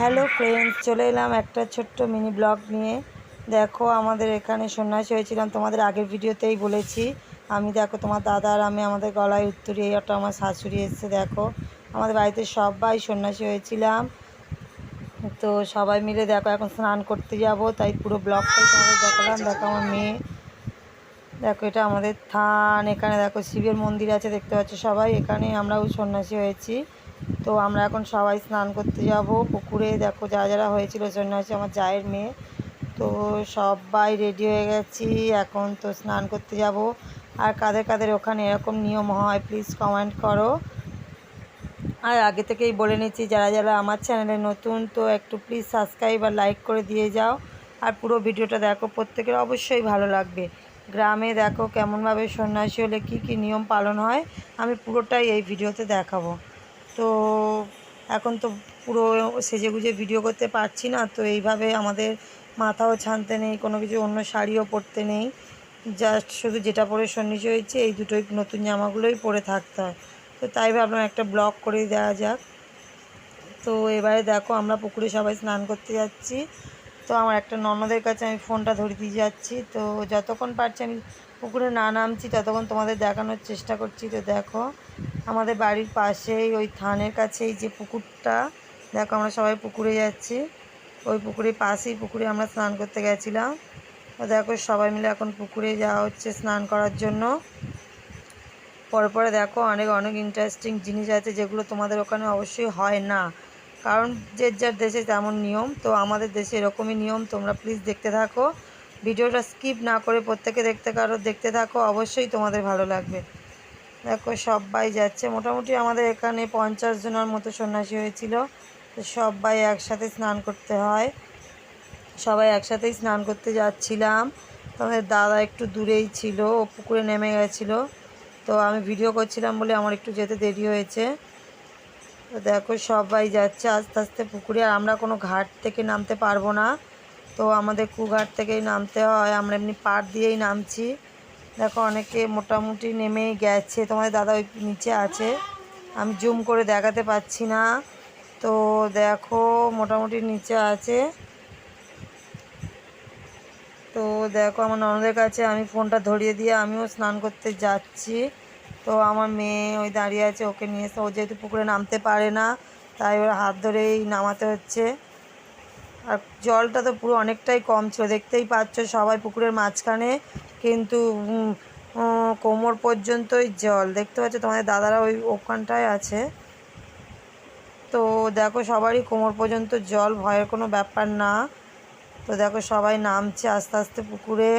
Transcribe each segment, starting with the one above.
Hello friends, চলে এলাম একটা ছোট্ট মিনি ব্লগ নিয়ে। দেখো, আমাদের এখানে সন্ন্যাসী হয়েছিলাম, তোমাদের আগের ভিডিওতেই বলেছি। আমি দেখো, তোমার দাদা আর আমি আমাদের গলায় উত্তরি, এই একটা আমার শাশুড়ি এসছে। দেখো, আমাদের বাড়িতে সবাই সন্ন্যাসী হয়েছিলাম। তো সবাই মিলে দেখো এখন স্নান করতে যাব, তাই পুরো ব্লগটাই তোমাদের দেখালাম। দেখো আমার মেয়ে, দেখো এটা আমাদের থান। এখানে দেখো শিবের মন্দির আছে, দেখতে পাচ্ছ সবাই। এখানে আমরাও সন্ন্যাসী হয়েছি। তো আমরা এখন সবাই স্নান করতে যাব পুকুরে। দেখো যারা যারা হয়েছিল সন্ন্যাসী, আমার জায়ের মেয়ে। তো সবাই রেডি হয়ে গেছি, এখন তো স্নান করতে যাব। আর কাদের কাদের ওখানে এরকম নিয়ম হয় প্লিজ কমেন্ট করো। আর আগে থেকেই বলে নিচ্ছি, যারা যারা আমার চ্যানেলে নতুন, তো একটু প্লিজ সাবস্ক্রাইব আর লাইক করে দিয়ে যাও। আর পুরো ভিডিওটা দেখো, প্রত্যেকের অবশ্যই ভালো লাগবে। গ্রামে দেখো কেমনভাবে সন্ন্যাসী হলে কী কী নিয়ম পালন হয়, আমি পুরোটাই এই ভিডিওতে দেখাবো। তো এখন তো পুরো সেজেগুজে ভিডিও করতে পারছি না, তো এইভাবে আমাদের মাথাও ছানতে নেই, কোনো কিছু অন্য শাড়িও পরতে নেই। জাস্ট শুধু যেটা পরে সন্ন্যাসী হয়েছে এই দুটোই নতুন জামাগুলোই পরে থাকতে হয়। তো তাই ভাবলাম একটা ব্লগ করেই দেওয়া যাক। তো এবারে দেখো আমরা পুকুরে সবাই স্নান করতে যাচ্ছি। তো আমার একটা ননদের কাছে আমি ফোনটা ধরে দিয়ে যাচ্ছি। তো যতক্ষণ পারছি আমি পুকুরে না নামছি ততক্ষণ তোমাদের দেখানোর চেষ্টা করছি। তো দেখো আমাদের বাড়ির পাশেই ওই থানের কাছেই যে পুকুরটা, দেখো আমরা সবাই পুকুরে যাচ্ছি। ওই পুকুরের পাশেই পুকুরে আমরা স্নান করতে গেছিলাম। তো দেখো সবাই মিলে এখন পুকুরে যাওয়া হচ্ছে স্নান করার জন্য। পরে পরে দেখো অনেক অনেক ইন্টারেস্টিং জিনিস আছে, যেগুলো তোমাদের ওখানে অবশ্যই হয় না, কারণ যে যার দেশে তেমন নিয়ম। তো আমাদের দেশে এরকমই নিয়ম। তোমরা প্লিজ দেখতে থাকো, ভিডিওটা স্কিপ না করে প্রত্যেকে দেখতে থাকো, অবশ্যই তোমাদের ভালো লাগবে। দেখো সবাই যাচ্ছে, মোটামুটি আমাদের এখানে 50 জনের মতো সন্ন্যাসী হয়েছিল। তো সবাই একসাথে স্নান করতে হয়, সবাই একসাথেই স্নান করতে যাচ্ছিলাম। তো আমাদের দাদা একটু দূরেই ছিল, ও পুকুরে নেমে গেছিলো। তো আমি ভিডিও করছিলাম বলে আমার একটু যেতে দেরি হয়েছে। তো দেখো সবাই যাচ্ছে আস্তে আস্তে পুকুরে, আর আমরা কোনো ঘাট থেকে নামতে পারবো না। তো আমাদের কুঘাট থেকেই নামতে হয়, আমরা এমনি পাড় দিয়েই নামছি। দেখো অনেকে মোটামুটি নেমেই গেছে, তোমাদের দাদা ওই নিচে আছে, আমি জুম করে দেখাতে পাচ্ছি না। তো দেখো মোটামুটি নিচে আছে। তো দেখো আমার ননদের কাছে আমি ফোনটা ধরিয়ে দিয়ে আমিও স্নান করতে যাচ্ছি। তো আমার মেয়ে ওই দাঁড়িয়ে আছে, ওকে নিয়ে এসে, ও যেহেতু পুকুরে নামতে পারে না তাই ওর হাত ধরেই নামাতে হচ্ছে। আর জলটা তো পুরো অনেকটাই কম ছিল, দেখতেই পাচ্ছ সবাই পুকুরের মাঝখানে, কিন্তু কোমর পর্যন্তই জল। দেখতে পাচ্ছ তোমাদের দাদারা ওই ওখানটায় আছে। তো দেখো সবারই কোমর পর্যন্ত জল, ভয়ের কোনো ব্যাপার না। তো দেখো সবাই নামছে আস্তে আস্তে পুকুরে,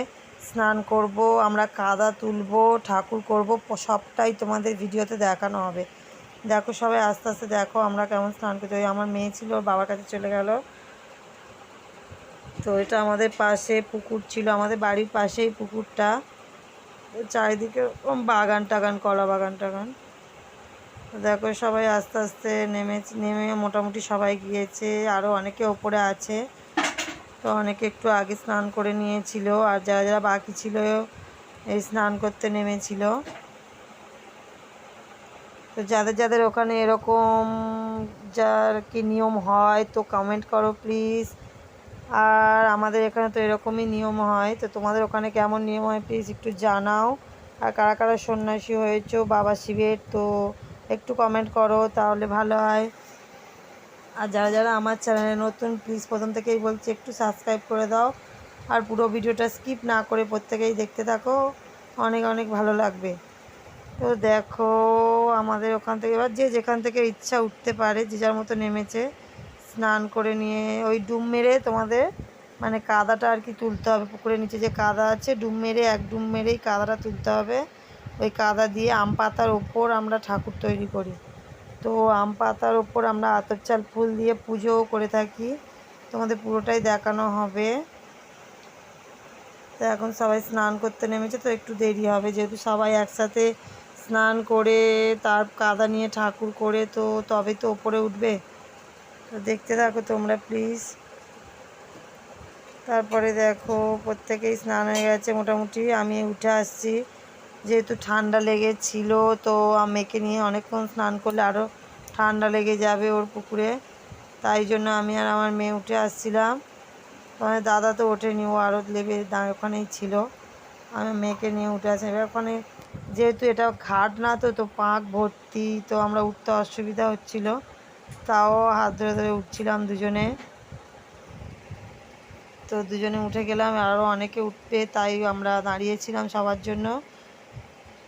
স্নান করব, আমরা কাদা তুলব, ঠাকুর করব, সবটাই তোমাদের ভিডিওতে দেখানো হবে। দেখো সবাই আস্তে আস্তে দেখো আমরা কেমন স্নান করতে। ওই আমার মেয়ে ছিল, ওর বাবার কাছে চলে গেল। তো এটা আমাদের পাশে পুকুর ছিল, আমাদের বাড়ির পাশেই পুকুরটা। চারিদিকে বাগান টাগান, কলা বাগান টাগান। দেখো সবাই আস্তে আস্তে নেমে মোটামুটি সবাই গিয়েছে, আরও অনেকে ওপরে আছে। তো অনেকে একটু আগে স্নান করে নিয়েছিল, আর যারা যারা বাকি ছিল এই স্নান করতে নেমেছিল। তো যাদের যাদের ওখানে এরকম যার কি নিয়ম হয় তো কমেন্ট করো প্লিজ। আর আমাদের এখানে তো এরকমই নিয়ম হয়, তো তোমাদের ওখানে কেমন নিয়ম হয় প্লিজ একটু জানাও। আর কারা কারা সন্ন্যাসী হয়েছো বাবা শিবের, তো একটু কমেন্ট করো, তাহলে ভালো হয়। আর যারা যারা আমার চ্যানেলে নতুন প্লিজ প্রথম থেকেই বলছি একটু সাবস্ক্রাইব করে দাও। আর পুরো ভিডিওটা স্কিপ না করে প্রত্যেকেই দেখতে থাকো, অনেক অনেক ভালো লাগবে। তো দেখো আমাদের ওখান থেকে এবার যে যেখান থেকে ইচ্ছা উঠতে পারে, যে যার মতো নেমেছে, স্নান করে নিয়ে ওই ডুব মেরে তোমাদের মানে কাদাটা আর কি তুলতে হবে। পুকুরের নিচে যে কাদা আছে, ডুব মেরে এক ডুব মেরেই কাদাটা তুলতে হবে। ওই কাদা দিয়ে আম পাতার ওপর আমরা ঠাকুর তৈরি করি। তো আম পাতার ওপর আমরা আতর চাল ফুল দিয়ে পুজোও করে থাকি, তোমাদের পুরোটাই দেখানো হবে। তো এখন সবাই স্নান করতে নেমেছে, তো একটু দেরি হবে যেহেতু সবাই একসাথে স্নান করে তার কাদা নিয়ে ঠাকুর করে তো তবে তো ওপরে উঠবে। তো দেখতে থাকো তোমরা প্লিজ। তারপরে দেখো প্রত্যেকেই স্নান হয়ে গেছে মোটামুটি, আমি উঠে আসছি যেহেতু ঠান্ডা লেগেছিল। তো মেয়েকে নিয়ে অনেকক্ষণ স্নান করলে আরও ঠান্ডা লেগে যাবে ওর পুকুরে। তাই জন্য আমি আর আমার মেয়ে উঠে আসছিলাম। ওখানে দাদা তো ওঠেনি, ও আরও লেবে ওখানেই ছিল। আমি মেয়েকে নিয়ে উঠে আসি। এবার ওখানে যেহেতু এটা ঘাট না, তো তো পাঁক ভর্তি, তো আমরা উঠতে অসুবিধা হচ্ছিল, তাও হাত ধরে ধরে উঠছিলাম দুজনে। তো দুজনে উঠে গেলাম, আরও অনেকে উঠবে, তাই আমরা দাঁড়িয়েছিলাম সবার জন্য।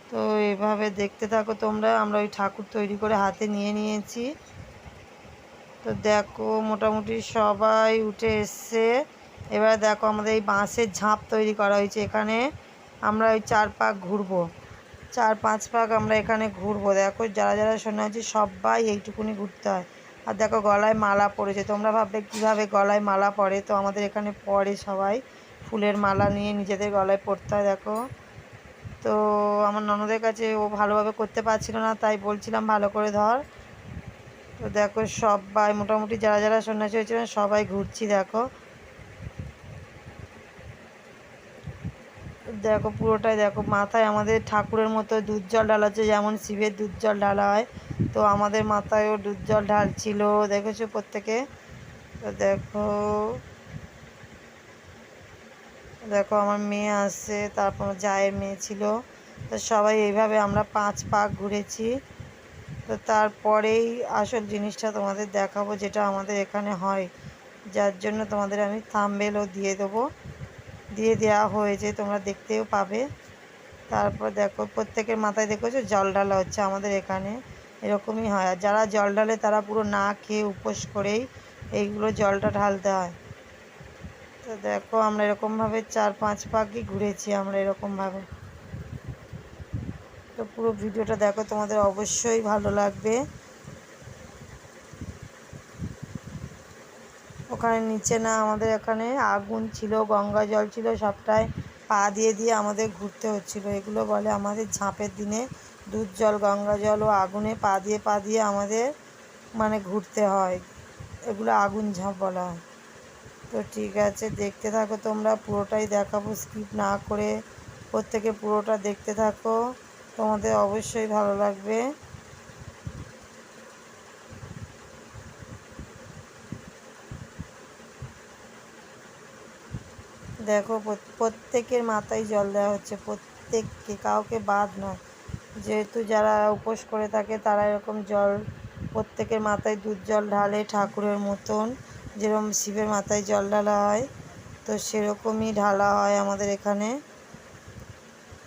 তো এভাবে দেখতে থাকো তোমরা। আমরা ওই ঠাকুর তৈরি করে হাতে নিয়ে নিয়েছি। তো দেখো মোটামুটি সবাই উঠে এসছে। এবার দেখো আমাদের এই বাঁশের ঝাঁপ তৈরি করা হয়েছে। এখানে আমরা ওই 4 পাক ঘুরবো, 4-5 পাক আমরা এখানে ঘুরবো। দেখো যারা যারা সন্ন্যাসী সবাই এইটুকুনি ঘুরতে হয়। আর দেখো গলায় মালা পড়েছে। তোমরা ভাববে কীভাবে গলায় মালা পড়ে, তো আমাদের এখানে পড়ে সবাই, ফুলের মালা নিয়ে নিজেদের গলায় পড়তে হয়। দেখো, তো আমার ননদের কাছে ও ভালোভাবে করতে পারছিল না, তাই বলছিলাম ভালো করে ধর। তো দেখো সবাই মোটামুটি যারা যারা সন্ন্যাসী হয়েছিলেন সবাই ঘুরছি। দেখো দেখো পুরোটাই দেখো। মাথায় আমাদের ঠাকুরের মতো দুধ জল ঢালাচ্ছে, যেমন শিবের দুধ জল ঢালা হয়, তো আমাদের মাথায়ও দুধ জল ঢালছিল, দেখেছো প্রত্যেকে। তো দেখো দেখো আমার মেয়ে আসছে, তারপর জায়ের মেয়ে ছিল। তো সবাই এইভাবে আমরা 5 পাক ঘুরেছি। তো তারপরেই আসল জিনিসটা তোমাদের দেখাবো, যেটা আমাদের এখানে হয়, যার জন্য তোমাদের আমি থাম্বনেলও দিয়ে দেওয়া হয়েছে, তোমরা দেখতেও পাবে। তারপর দেখো প্রত্যেকের মাথায় দেখেছো জল ঢালা হচ্ছে। আমাদের এখানে এরকমই হয়, আর যারা জল ঢালে তারা পুরো না খেয়ে উপোস করেই এইগুলো জলটা ঢালতে হয়। তো দেখো আমরা এরকমভাবে 4-5 পাকই ঘুরেছি আমরা এরকমভাবে। তো পুরো ভিডিওটা দেখো, তোমাদের অবশ্যই ভালো লাগবে। ওখানে নিচে না, আমাদের এখানে আগুন ছিল, গঙ্গা জল ছিল, সবটাই পা দিয়ে দিয়ে আমাদের ঘুরতে হচ্ছিলো। এগুলো বলে আমাদের ঝাঁপের দিনে দুধ জল, গঙ্গা জল ও আগুনে পা দিয়ে আমাদের মানে ঘুরতে হয়। এগুলো আগুন ঝাঁপ বলা হয়। তো ঠিক আছে, দেখতে থাকো তোমরা, পুরোটাই দেখাবো স্কিপ না করে। প্রত্যেকে পুরোটা দেখতে থাকো, তোমাদের অবশ্যই ভালো লাগবে। দেখো প্রত্যেকের মাথায় জল দেওয়া হচ্ছে, প্রত্যেককে, কাউকে বাদ নয়। যেহেতু যারা উপোস করে থাকে তারা এরকম জল প্রত্যেকের মাথায় দুধ জল ঢালে, ঠাকুরের মতন যেরকম শিবের মাথায় জল ঢালা হয়, তো সেরকমই ঢালা হয় আমাদের এখানে।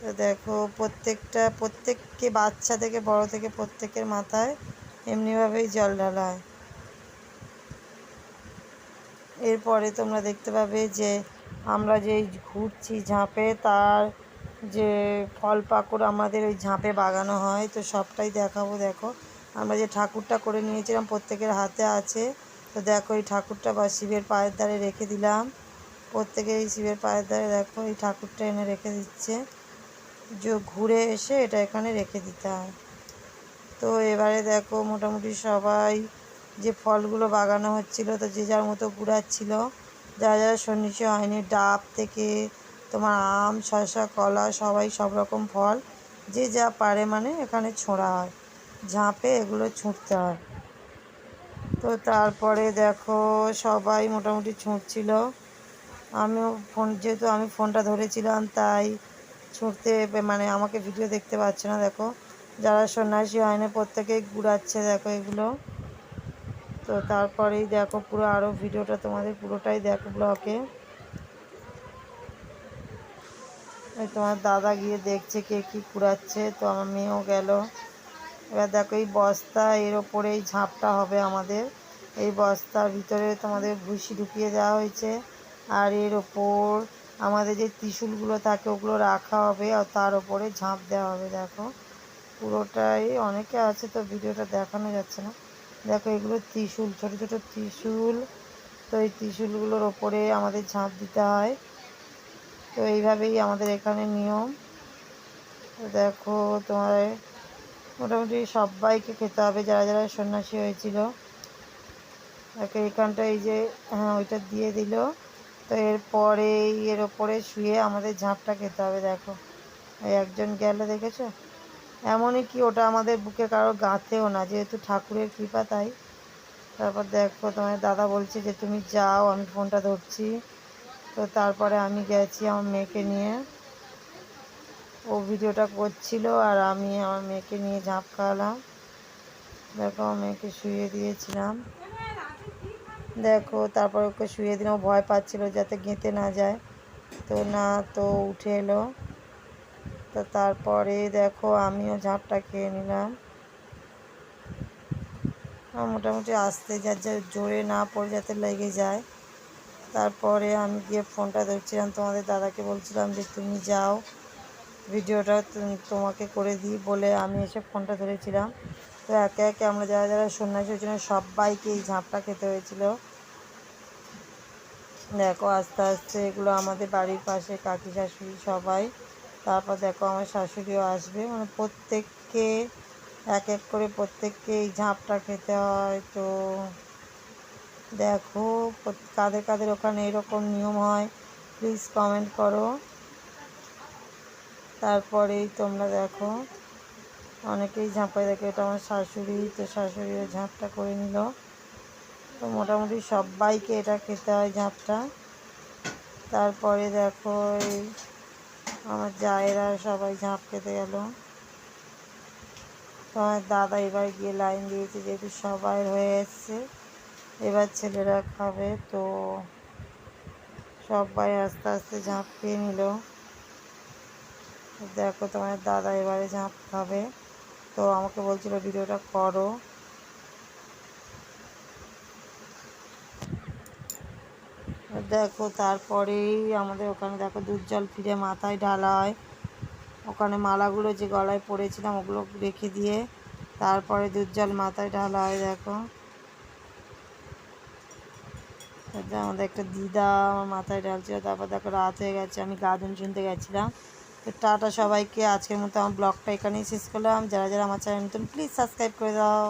তো দেখো প্রত্যেককে, বাচ্চা থেকে বড় থেকে প্রত্যেকের মাথায় এমনিভাবেই জল ঢালা হয়। এরপরে তোমরা দেখতে পাবে যে আমরা যেই ঘুরছি ঝাঁপে, তার যে ফল পাকড় আমাদের ওই ঝাঁপে বাগানো হয়, তো সবটাই দেখাবো। দেখো আমরা যে ঠাকুরটা করে নিয়েছিলাম প্রত্যেকের হাতে আছে। তো দেখো এই ঠাকুরটা বা শিবের পায়ের ধারে রেখে দিলাম। প্রত্যেকে এই শিবের পায়ের ধারে দেখো এই ঠাকুরটা এনে রেখে দিচ্ছে, যে ঘুরে এসে এটা এখানে রেখে দিতে হয়। তো এবারে দেখো মোটামুটি সবাই যে ফলগুলো বাগানো হচ্ছিলো, তো যে যার মতো ঘুরাচ্ছিল। যারা যারা সন্ন্যাসী হয়নি, ডাব থেকে তোমার আম, শসা, কলা, সবাই সব রকম ফল যে যা পারে মানে এখানে ছোঁড়া হয়, ঝাঁপে এগুলো ছুঁড়তে হয়। তো তারপরে দেখো সবাই মোটামুটি ছুঁড়ছিল। আমিও যেহেতু আমি ফোনটা ধরেছিলাম, তাই ছুঁড়তে মানে আমাকে ভিডিও দেখতে পাচ্ছে না। দেখো যারা সন্ন্যাসী হয়নি প্রত্যেকেই ঘুরাচ্ছে, দেখো এগুলো। তো তারপরেই দেখো পুরো আরও ভিডিওটা তোমাদের পুরোটাই দেখো ব্লগে। তোমার দাদা গিয়ে দেখছে কে কী কুড়াচ্ছে, তো আমার মেয়েও গেল। এবার দেখো এই বস্তা, এর ওপরে এই ঝাঁপটা হবে আমাদের। এই বস্তার ভিতরে তোমাদের ভুসি ঢুকিয়ে দেওয়া হয়েছে, আর এর ওপর আমাদের যে ত্রিশূলগুলো থাকে ওগুলো রাখা হবে, আর তার ওপরে ঝাঁপ দেওয়া হবে। দেখো পুরোটাই, অনেকে আছে তো ভিডিওটা দেখানো যাচ্ছে না। দেখো এগুলো ত্রিশূল, ছোটো ছোটো ত্রিশূল। তো এই ত্রিশূলগুলোর ওপরে আমাদের ঝাঁপ দিতে হয়। তো এইভাবেই আমাদের এখানে নিয়ম। তো দেখো তোমার মোটামুটি সবাইকে খেতে হবে যারা যারা সন্ন্যাসী হয়েছিল। দেখো এইখানটা এই যে, হ্যাঁ ওইটা দিয়ে দিল। তো এরপরে এর ওপরে শুয়ে আমাদের ঝাঁপটা খেতে হবে। দেখো এই একজন গেল, দেখেছো? এমনই কি ওটা আমাদের বুকে কারো গাঁথেও না, যেহেতু ঠাকুরের কৃপা, তাই তারপর দেখো তোমার দাদা বলছে যে তুমি যাও, আমি ফোনটা ধরছি। তো তারপরে আমি গেছি আমার মেয়েকে নিয়ে, ও ভিডিওটা করছিল আর আমি আমার মেয়েকে নিয়ে ঝাঁপ খাওয়ালাম। দেখো আমার মেয়েকে শুইয়ে দিয়েছিলাম, দেখো তারপর ওকে শুইয়ে দিলাম, ভয় পাচ্ছিল যাতে গেঁথে না যায়। তো না, তো উঠে এলো। তো তারপরে দেখো আমিও ঝাঁপটা খেয়ে নিলাম। মোটামুটি আস্তে যা জোরে না পড়ে যাতে লেগে যায়। তারপরে আমি গিয়ে ফোনটা ধরছিলাম, তোমাদের দাদাকে বলছিলাম যে তুমি যাও, ভিডিওটা তোমাকে করে দিই বলে আমি এসে ফোনটা ধরেছিলাম। তো একে একে আমরা যারা যারা সন্ন্যাসী হয়েছিল সবাইকে এই ঝাঁপটা খেতে হয়েছিল। দেখো আস্তে আস্তে এগুলো আমাদের বাড়ির পাশে কাকি শাশুড়ি সবাই। তারপর দেখো আমার শাশুড়িও আসবে, মানে প্রত্যেককে এক এক করে প্রত্যেককে এই ঝাঁপটা খেতে হয়। তো দেখো কাদের কাদের ওখানে এরকম নিয়ম হয় প্লিজ কমেন্ট করো। তারপরেই তোমরা দেখো অনেকেই ঝাঁপায়, দেখো এটা আমার শাশুড়ি, তো শাশুড়িও ঝাঁপটা করে নিল। তো মোটামুটি সবাইকে এটা খেতে হয় ঝাঁপটা। তারপরে দেখো এই আমার জায়েরা সবাই ঝাঁপ খেতে গেল। তো আমার দাদা এবার গিয়ে লাইন দিয়েছে, যেহেতু সবাই হয়ে এসছে এবার ছেলেরা খাবে। তো সবাই আস্তে আস্তে ঝাঁপ খেয়ে নিল। দেখো তোমার দাদা এবারে ঝাঁপ খাবে, তো আমাকে বলছিল ভিডিওটা করো। দেখো তারপরেই আমাদের ওখানে দেখো দুধ জল ফিরে মাথায় ঢালা হয়। ওখানে মালাগুলো যে গলায় পড়েছিলাম ওগুলো রেখে দিয়ে তারপরে দুধ জল মাথায় ঢালা হয়। দেখো আমাদের একটা দিদা আমার মাথায় ঢালছিল। তারপর দেখো রাত হয়ে গেছে, আমি গাজন শুনতে গেছিলাম। তো টাটা সবাইকে, আজকের মতো আমার ব্লগটা এখানেই শেষ করলাম। যারা যারা আমার চ্যানেল নতুন প্লিজ সাবস্ক্রাইব করে দাও।